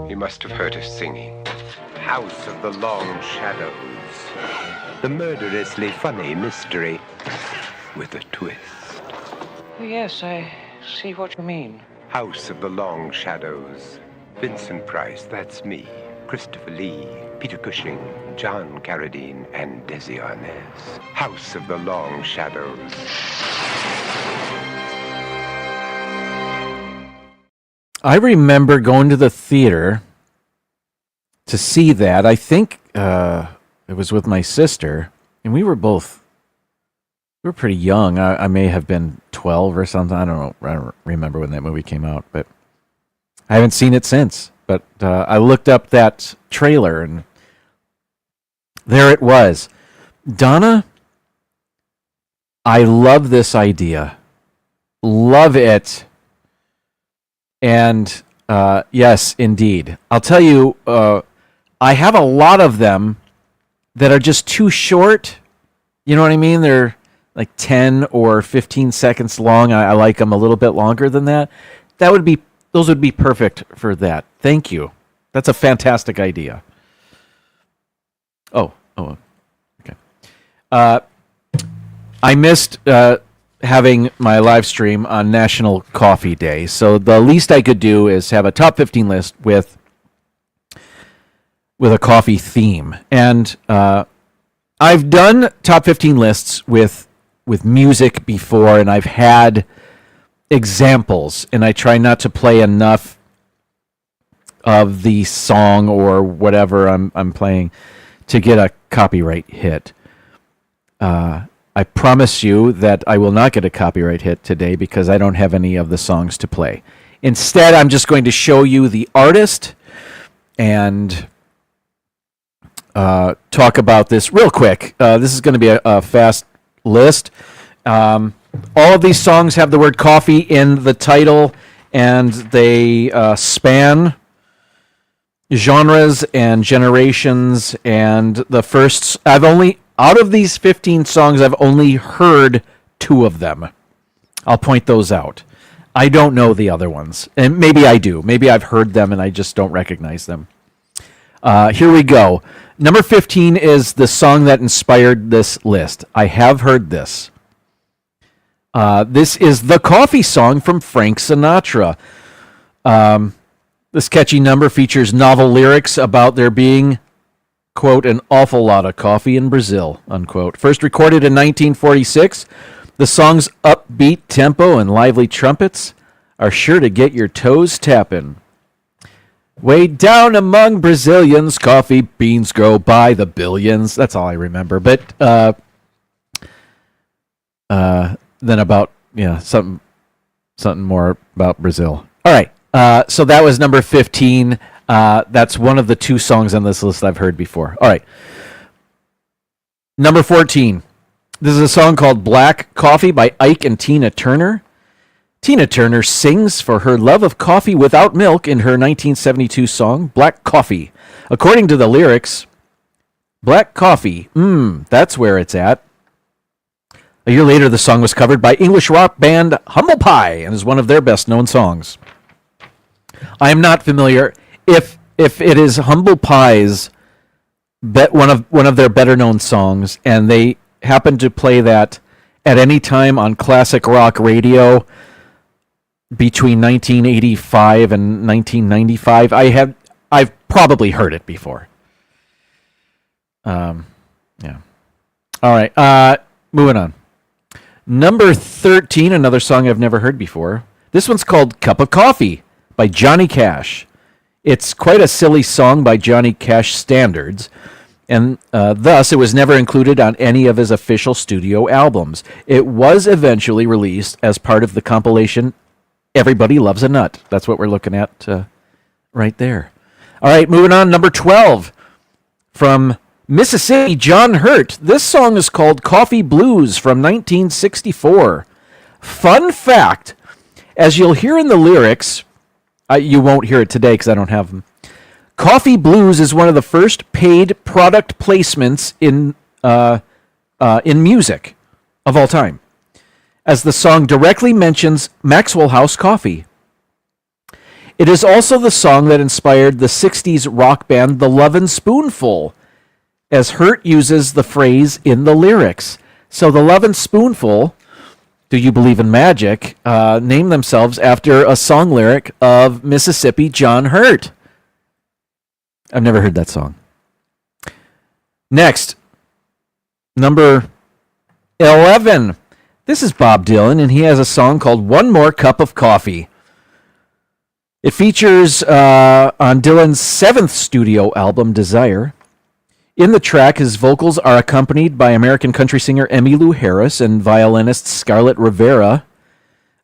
He must have heard us singing. House of the Long Shadows. The murderously funny mystery with a twist. Yes, I see what you mean. House of the Long Shadows. Vincent Price, that's me. Christopher Lee, Peter Cushing, John Carradine, and Desi Arnaz. House of the Long Shadows. I remember going to the theater to see that. I think it was with my sister, and we were pretty young. I may have been 12 or something. I don't remember when that movie came out, but I haven't seen it since. But I looked up that trailer, and there it was. Donna, I love this idea. Love it. And yes, indeed. I'll tell you, I have a lot of them that are just too short. You know what I mean? They're like 10 or 15 seconds long. I like them a little bit longer than that. Those would be perfect for that. Thank you. That's a fantastic idea. Oh, okay. I missed having my live stream on National Coffee Day, so the least I could do is have a top 15 list with a coffee theme. And I've done top 15 lists with music before, and I've had examples, and I try not to play enough of the song or whatever I'm playing to get a copyright hit. I promise you that I will not get a copyright hit today because I don't have any of the songs to play. Instead, I'm just going to show you the artist and talk about this real quick. This is going to be a fast list. All of these songs have the word coffee in the title, and they span genres and generations. And the first, out of these 15 songs, I've only heard 2 of them. I'll point those out. I don't know the other ones. And maybe I do. Maybe I've heard them and I just don't recognize them. Here we go. Number 15 is the song that inspired this list. I have heard this. This is the Coffee Song from Frank Sinatra. This catchy number features novel lyrics about there being, quote, an awful lot of coffee in Brazil, unquote. First recorded in 1946, the song's upbeat tempo and lively trumpets are sure to get your toes tapping. Way down among Brazilians, coffee beans grow by the billions. That's all I remember. But then about something more about Brazil. All right. So that was number 15. That's one of the 2 songs on this list I've heard before. All right. Number 14. This is a song called Black Coffee by Ike and Tina Turner. Tina Turner sings for her love of coffee without milk in her 1972 song, Black Coffee. According to the lyrics, black coffee, that's where it's at. A year later, the song was covered by English rock band Humble Pie and is one of their best-known songs. I am not familiar if it is Humble Pie's one of their better-known songs, and they happen to play that at any time on classic rock radio between 1985 and 1995. I've probably heard it before. Yeah. All right. Moving on. Number 13, another song I've never heard before. This one's called Cup of Coffee by Johnny Cash. It's quite a silly song by Johnny Cash standards, and thus it was never included on any of his official studio albums. It was eventually released as part of the compilation Everybody Loves a Nut. That's what we're looking at right there. All right, moving on. Number 12 from Mississippi, John Hurt. This song is called Coffee Blues from 1964. Fun fact, as you'll hear in the lyrics, you won't hear it today because I don't have them. Coffee Blues is one of the first paid product placements in music of all time, as the song directly mentions Maxwell House Coffee. It is also the song that inspired the 60s rock band The Lovin' Spoonful, as Hurt uses the phrase in the lyrics. So The Lovin' Spoonful, Do You Believe in Magic, named themselves after a song lyric of Mississippi John Hurt. I've never heard that song. Next, number 11. This is Bob Dylan, and he has a song called One More Cup of Coffee. It features on Dylan's 7th studio album, Desire. In the track, his vocals are accompanied by American country singer Emmylou Harris and violinist Scarlett Rivera.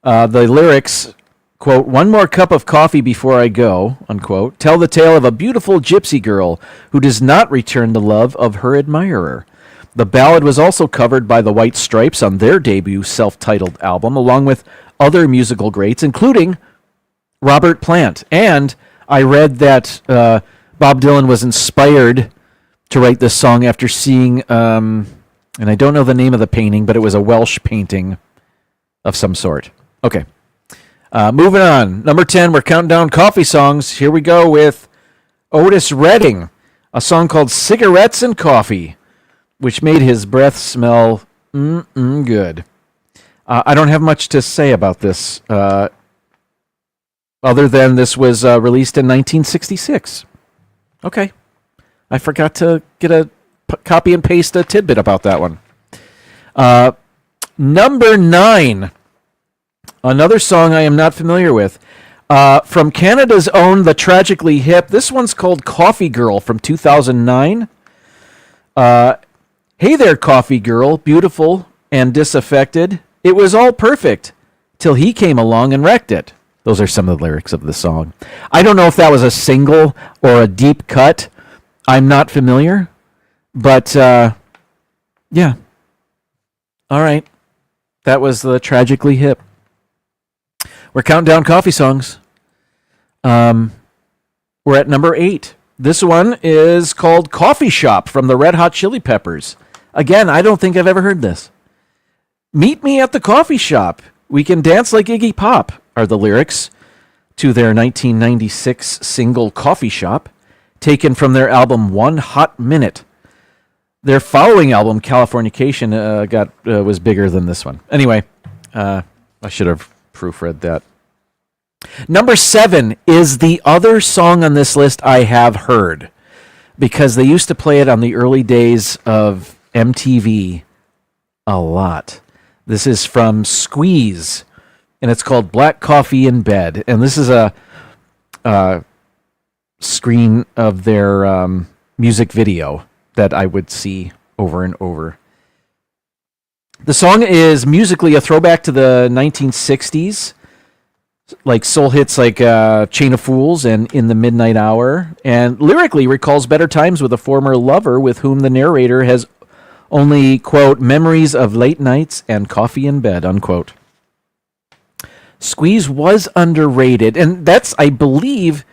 The lyrics, quote, "One more cup of coffee before I go," unquote, tell the tale of a beautiful gypsy girl who does not return the love of her admirer. The ballad was also covered by the White Stripes on their debut self-titled album, along with other musical greats, including Robert Plant. And I read that Bob Dylan was inspired to write this song after seeing, and I don't know the name of the painting, but it was a Welsh painting of some sort. Okay. Moving on. Number 10, we're counting down coffee songs. Here we go with Otis Redding, a song called Cigarettes and Coffee, which made his breath smell good. I don't have much to say about this, other than this was released in 1966. Okay. I forgot to get a copy and paste a tidbit about that one. Number 9. Another song I am not familiar with. From Canada's own The Tragically Hip. This one's called Coffee Girl from 2009. Hey there, Coffee Girl, beautiful and disaffected. It was all perfect till he came along and wrecked it. Those are some of the lyrics of the song. I don't know if that was a single or a deep cut. I'm not familiar, but yeah. All right. That was The Tragically Hip. We're counting down coffee songs. We're at number 8. This one is called Coffee Shop from the Red Hot Chili Peppers. Again, I don't think I've ever heard this. Meet me at the coffee shop. We can dance like Iggy Pop are the lyrics to their 1996 single Coffee Shop, taken from their album One Hot Minute. Their following album, Californication, was bigger than this one. Anyway, I should have proofread that. Number 7 is the other song on this list I have heard, because they used to play it on the early days of MTV a lot. This is from Squeeze, and it's called Black Coffee in Bed. And this is a screen of their music video that I would see over and over. The song is musically a throwback to the 1960s, like soul hits like Chain of Fools and In the Midnight Hour, and lyrically recalls better times with a former lover with whom the narrator has only, quote, memories of late nights and coffee in bed, unquote. Squeeze was underrated, and that's, I believe,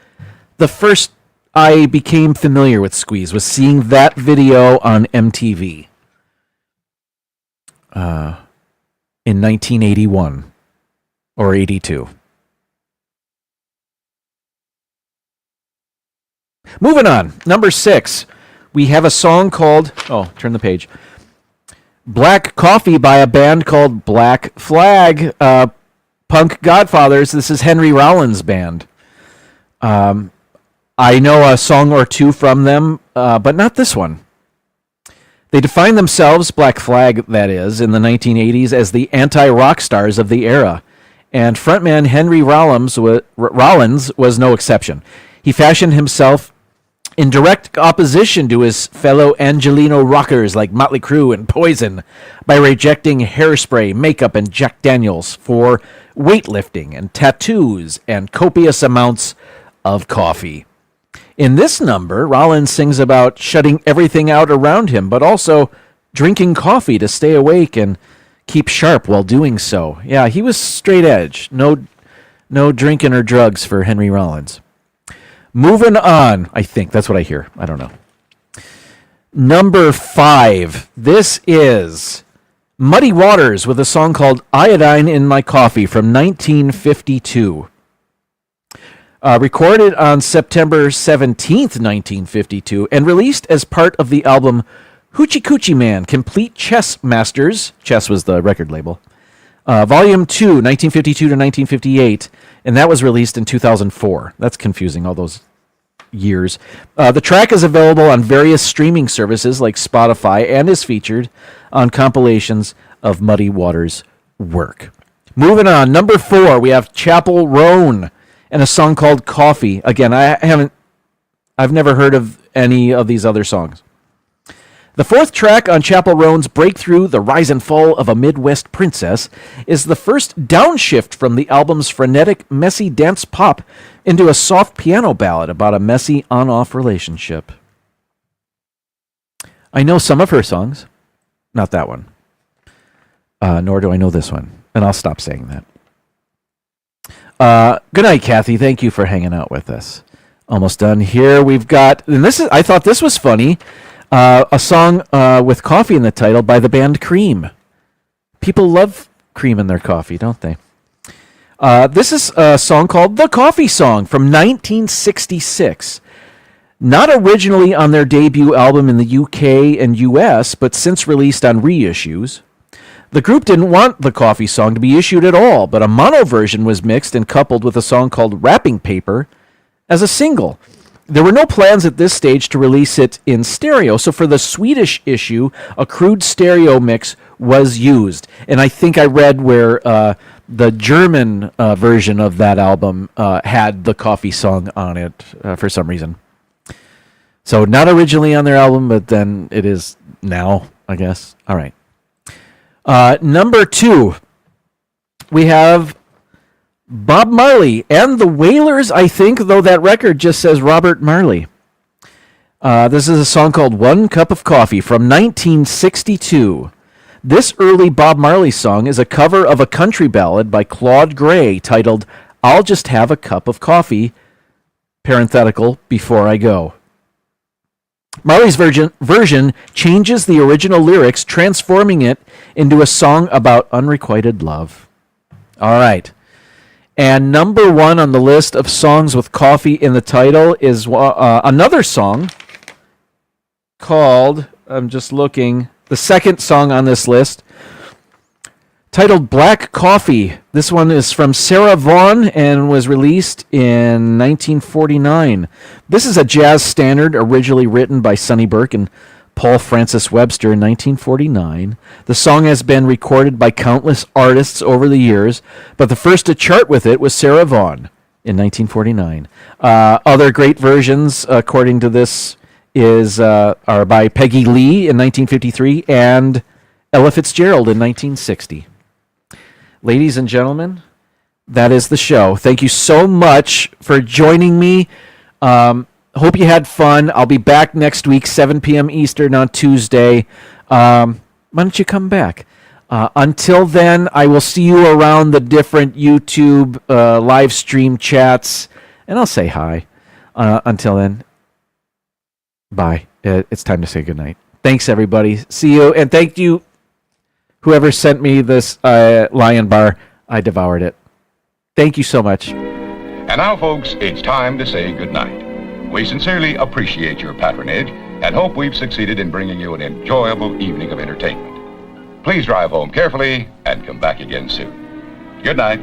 the first I became familiar with Squeeze, was seeing that video on MTV in 1981 or 82. Moving on, number 6, we have a song called, turn the page, Black Coffee by a band called Black Flag. Punk Godfathers, this is Henry Rollins' band. I know a song or two from them, but not this one. They defined themselves, Black Flag that is, in the 1980s as the anti-rock stars of the era, and frontman Henry Rollins was no exception. He fashioned himself in direct opposition to his fellow Angelino rockers like Motley Crue and Poison by rejecting hairspray, makeup, and Jack Daniels for weightlifting and tattoos and copious amounts of coffee. In this number, Rollins sings about shutting everything out around him, but also drinking coffee to stay awake and keep sharp while doing so. Yeah, he was straight edge. No drinking or drugs for Henry Rollins. Moving on, I think. That's what I hear. I don't know. Number 5. This is Muddy Waters with a song called Iodine in My Coffee from 1952. Recorded on September 17th, 1952, and released as part of the album Hoochie Coochie Man, Complete Chess Masters. Chess was the record label. Volume 2, 1952 to 1958, and that was released in 2004. That's confusing, all those years. The track is available on various streaming services like Spotify and is featured on compilations of Muddy Waters' work. Moving on, number 4, we have Chapel Roan and a song called Coffee. Again, I've never heard of any of these other songs. The fourth track on Chapel Roan's breakthrough, The Rise and Fall of a Midwest Princess, is the first downshift from the album's frenetic, messy dance pop into a soft piano ballad about a messy on-off relationship. I know some of her songs, not that one. Nor do I know this one, and I'll stop saying that. Good night, Kathy. Thank you for hanging out with us. Almost done here. We've got, and I thought this was funny, a song with coffee in the title by the band Cream. People love cream in their coffee, don't they? This is a song called The Coffee Song from 1966. Not originally on their debut album in the UK and US, but since released on reissues. The group didn't want The Coffee Song to be issued at all, but a mono version was mixed and coupled with a song called Wrapping Paper as a single. There were no plans at this stage to release it in stereo, so for the Swedish issue, a crude stereo mix was used. And I think I read where the German version of that album had The Coffee Song on it for some reason. So not originally on their album, but then it is now, I guess. All right. Number 2, we have Bob Marley and the Wailers, I think, though that record just says Robert Marley. This is a song called One Cup of Coffee from 1962. This early Bob Marley song is a cover of a country ballad by Claude Gray titled I'll Just Have a Cup of Coffee, parenthetical, before I go. Marley's version changes the original lyrics, transforming it into a song about unrequited love. All right. And number 1 on the list of songs with coffee in the title is another song called, I'm just looking, the second song on this list, titled Black Coffee. This one is from Sarah Vaughan and was released in 1949. This is a jazz standard originally written by Sonny Burke and Paul Francis Webster in 1949. The song has been recorded by countless artists over the years, but the first to chart with it was Sarah Vaughan in 1949. Other great versions, according to this, are by Peggy Lee in 1953 and Ella Fitzgerald in 1960. Ladies and gentlemen, that is the show. Thank you so much for joining me. Hope you had fun. I'll be back next week, 7 p.m. Eastern on Tuesday. Why don't you come back? Until then, I will see you around the different YouTube live stream chats, and I'll say hi. Until then, bye. It's time to say goodnight. Thanks, everybody. See you, and thank you, whoever sent me this Lion Bar. I devoured it. Thank you so much. And now, folks, it's time to say goodnight. We sincerely appreciate your patronage and hope we've succeeded in bringing you an enjoyable evening of entertainment. Please drive home carefully and come back again soon. Good night.